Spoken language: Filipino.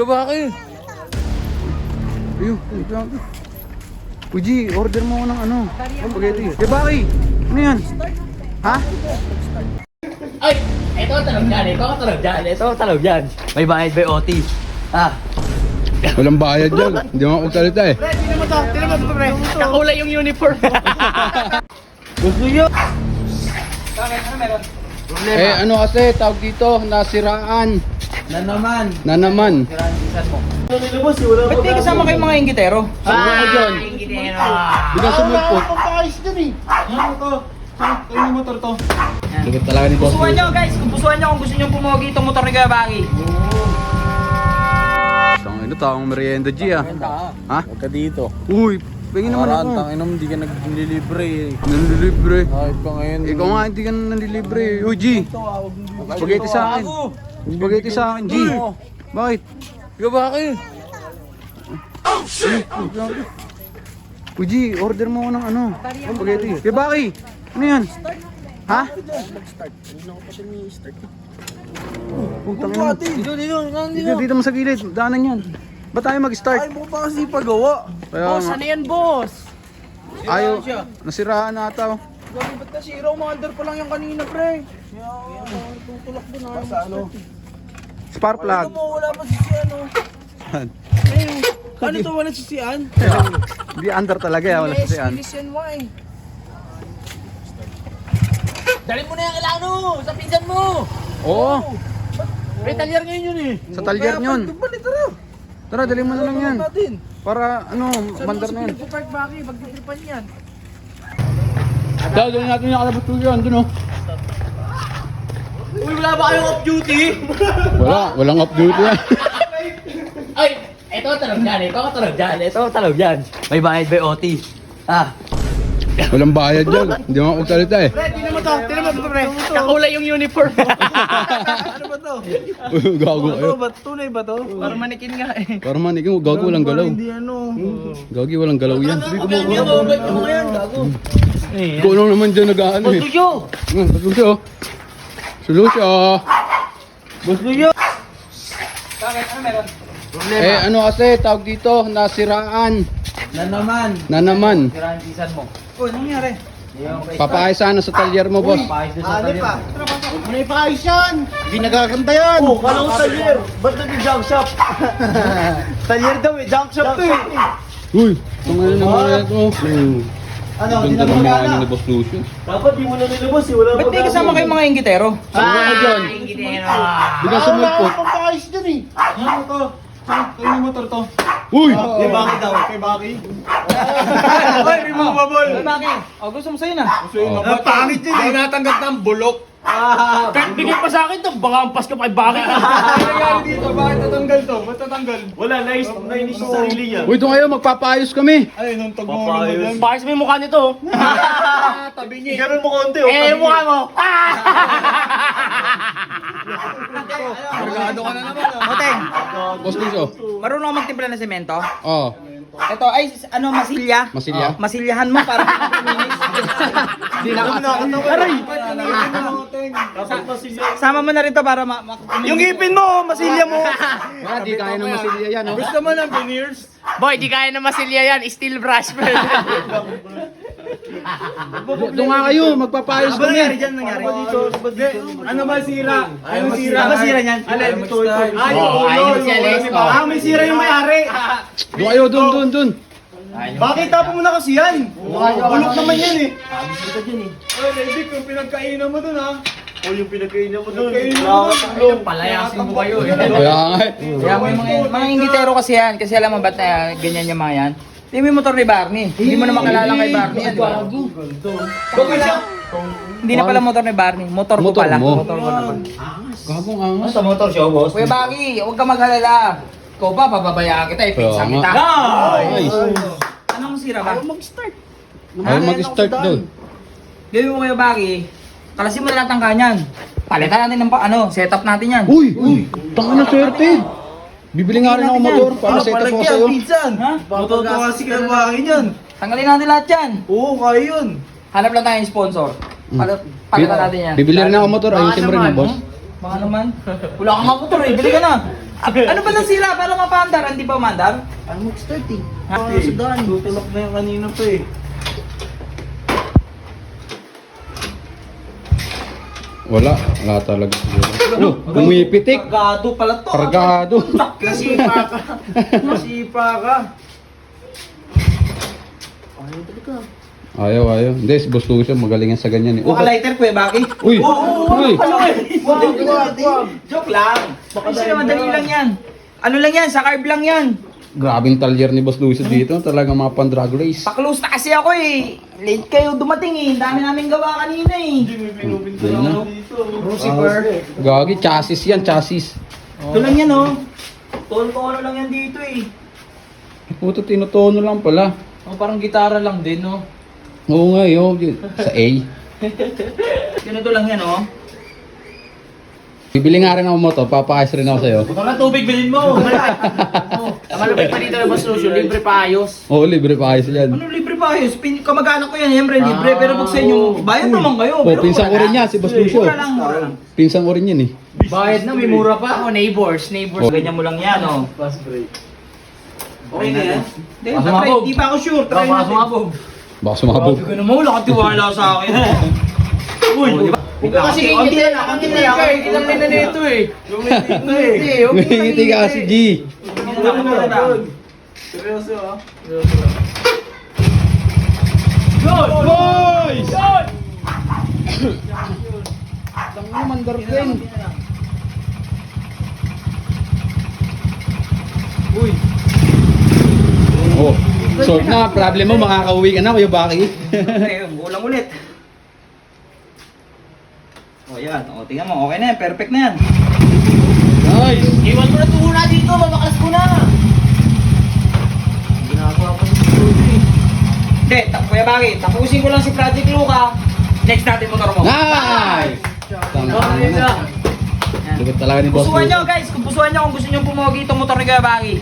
Bakit? Ayun, Uji, order mo ako ng ano? Spaghetti. Bakit? Ano yan? Ha? Ay! Ito ang talog dyan, ito ang talog dyan, ito ang talog dyan. May bayad, may OT. Ah. Walang bayad dyan. Hindi mo magsalita eh. Pre, tinan mo to, pre. Kakulay yung uniform. Gusto nyo? Bakit? Ano meron? Problema. Eh ano kasi, tawag dito, nasiraan. Na naman. Na naman. Siraan mo. Ba't di kasama kayong mga inggitero? Ano dyan? Inggitero. Bigyan sumulpot. Sagot talaga ni boss. Pusuan nyo guys, kung pusuan nyo kung gusto nyo pumogi itong motor ni Kuya Baki. Tangin na, taong merienda G ah. Ha? Huwag ka dito. Uy, pingin naman Parang ako. tangin hindi ka naglilibre eh. Nanlilibre. Kahit pa ngayon. Ikaw nga hindi ka nanlilibre. Uy G, spaghetti sa akin. Spaghetti sa akin G. Bakit? Ikaw bakit? Uy G, order mo ako ng ano? Spaghetti. Ikaw bakit? Ano yan? Ha? Puntang ina. Dito mo sa gilid, daanan yan. Ba't tayo mag-start? Ay mo pa kasi pagawa. Kaya nga. Ano yan boss? Ayaw, nasiraan na ata. Gabi ba't nasira? Umandar pa lang yung kanina pre. Tutulak din ayaw sa ano. Spark plug. Ano mo wala pa sisiyan oh. Ano to wala sisiyan? Hindi under talaga ya, wala sasiyan. Sisiyan mo eh. Dali mo na yung kailangan mo, sa pinsan mo. Oo, Pre, talyar ngayon yun eh. sa talyer yun. Balik tara. Tara, dali mo na lang yan. Natin. Para ano, mandar na yan. Park Baki, magtitripan yan. Dahil dali natin yung kalabot ko yun, dun oh. Uy, wala ba kayong off duty? Walang off duty yan. Ay, ito ang talog dyan, ito ang talog dyan, ito ang talog dyan. May bayad, may OT. Ah. Walang bayad dyan. Hindi mo magsalita eh. Pre, tinan mo to, pre. Kakulay yung uniform. Ano ba to? Gago kayo. Tunay ba to? Para manikin nga eh. Para man, ikaw, gago walang galaw. Hindi ano. Gagi walang galaw yan. Hindi mo, ba't mo yan, gago? Ikaw lang naman dyan nag-ano eh. Gusto nyo! Solusyo. Solusyo. Gusto nyo! Bakit? Ano meron? Eh ano kasi, tawag dito, nasiraan. Na naman. Na naman. Siraan pisan mo. Uy, nangyari? Papahay sana sa talyer mo, boss. Paayos doon sa talyer. Huwag mo na ipaayos yan! Hindi nagaganda yan! Oh, kala ko talyer! Ba't nag-junk shop? Talyer daw eh, junk shop to eh! Uy, tungin naman ito. Ano, Ganda hindi na ng mga magana? ano ni Boss Lucio. Dapat di mo na nilabas eh, wala Ba't di kasama kayong mga inggitero? Ano dyan? Inggitero! Bigyan sumulpot. Wala papaayos dyan eh! Ano to? Ano motor to? Uy! Kay Baki daw, kay Baki. Ay, removable! Bakit? Oh, gusto mo sa'yo na. Ang pangit yun eh! Natanggap ng bulok! Kahit bigay pa sa akin to, baka ampas ka pa kay Bakit. Ano nangyari dito? Bakit tatanggal to? Ba't tatanggal? Wala, nainis sa sarili yan. Uy, doon kayo, magpapaayos kami. Ay, nung tagmumulong mo yan. Bakit may mukha nito? Tabi niya. Ganun mo konti oh. Eh, mukha mo. Kargado ka na naman ah. Oteng, Boss Lucio. marunong ka magtimpla ng semento? Oh, Ito ay ano masilya? masilya. Masilyahan mo para Hindi na Aray! Sama mo na rin to para Yung ipin mo, masilya mo. Wala, di kaya ng masilya yan, oh. Gusto mo ng veneers? Boy, di kaya na masilya yan, steel brush. Doon nga kayo, magpapaayos Ano nangyari kami. dyan? Nangyari? Ano ba sira? Ano sira? Ano ba sira niyan? Ito. Ay, ayun si Alex. Ah, may sira yung may-ari. Doon kayo, doon. Bakit tapo mo na kasi yan? Bulok naman yan eh. Ay, David, yung pinagkainan mo dun ha. O yung pinagkainan mo dun. Palayasin mo kayo eh. Kaya nga eh. Kaya may mga inggitero kasi yan. Kasi alam mo ba't ganyan yung mga yan? Hindi mo yung motor ni Barney. Hindi mo na makalala kay Barney yan, di ba? Hindi na pala motor ni Barney. Motor ko Motor pala. mo? Motor ko na pala. Gagong angas. Sa motor show, boss? Kuya Baki, huwag ka mag-alala. Ikaw pa, pababayaan kita eh. Pinsan Kaya kita. Nice. Anong sira ba? mag-start. Ayaw mag-start doon. Gawin mo Kuya Baki. Kalasin mo na lahat ng kanyan. Palitan natin ng setup natin yan. Uy! Tanga na swerte. Bibili nga rin ako motor para set up ako sa'yo. Pinsan. Ha? Motor ko kasi kinagwakin yan. Tanggalin natin lahat yan. Oo, kaya yun. Hanap lang tayong sponsor. Palitan natin yan. Bibili rin ako motor, ayusin mo rin mo, boss. Baka naman. Wala kang motor eh. Bili ka na. Ano ba nasira para mapandar? Hindi ba mandar? Ano mag-start eh? Sa daan. Tutulak na yung kanina pa eh. Wala talaga siguro. Pumipitik. Kargado pala to. Kargado. Nasipa ka. Nasipa ka. Ayaw talaga. Ayaw. Hindi, si Boss Lucio magaling yan sa ganyan eh. Baka lighter ko eh, Baki. Uy! Uy! Wag. Joke lang. Baka madali lang yan. Ano lang yan, sa carb lang yan. Grabing talyer ni Boss Lucio dito. Talagang mga pan-drag race. Pa-close na kasi ako eh. Late kayo dumating eh. Dami namin gawa kanina eh. Hindi may pinupinto Yan na. lang dito. Lucifer. Gagi, chassis yan, chassis. Ito lang yan oh. Tono lang yan dito eh. Puto, tinutono lang pala. Oh, parang gitara lang din no. Oo nga, yun. Sa A. Ganito lang yan oh. Bibili nga rin ako motor, papakayos rin ako sa'yo. Baka tubig bilhin mo. Ang malapit pa dito na Boss Lucio, libre pa ayos. Oo, libre pakayos yan. Ano libre pa ayos? Kamag-anak ko yan, siyempre libre. Pero pag sa inyo, bayad naman kayo. Oh, pinsan ko rin yan, si Boss Lucio. Mura lang, mura lang. Pinsan ko rin yan eh. Bayad na, may mura pa. Oh, neighbors. Oh. Ganyan mo lang yan oh. Fast break. Okay na yan? Hindi, Baka try. sumabog. Di pa ako sure. Try natin. Baka sumabog. Grabe ka naman, wala kang tiwala sa akin. Uy, di ba? Huwag ka kasi ingit na, konti na lang. Ilang na nito eh. Ngiti ka kasi, G. Seryoso ah. Boys! Tangina, mandar din. Uy. Oh, solve na. Problem mo, makakauwi ka na, Kuya Baki. Ayun, ulang ulit. O yan, o tingnan mo, okay na yan, perfect na yan. Nice! Iwan mo na tuhuna dito, mabakalas ko na. Ginagawa pa si Rudy. Hindi, Kuya Baki, tapusin ko lang si Project Luca. Next natin motor mo. Nice! Tangina na. Likod talaga ni Boss Pusuan Lucio. nyo guys, kung pusuan nyo kung gusto nyo pumogi itong motor ni Kuya Baki.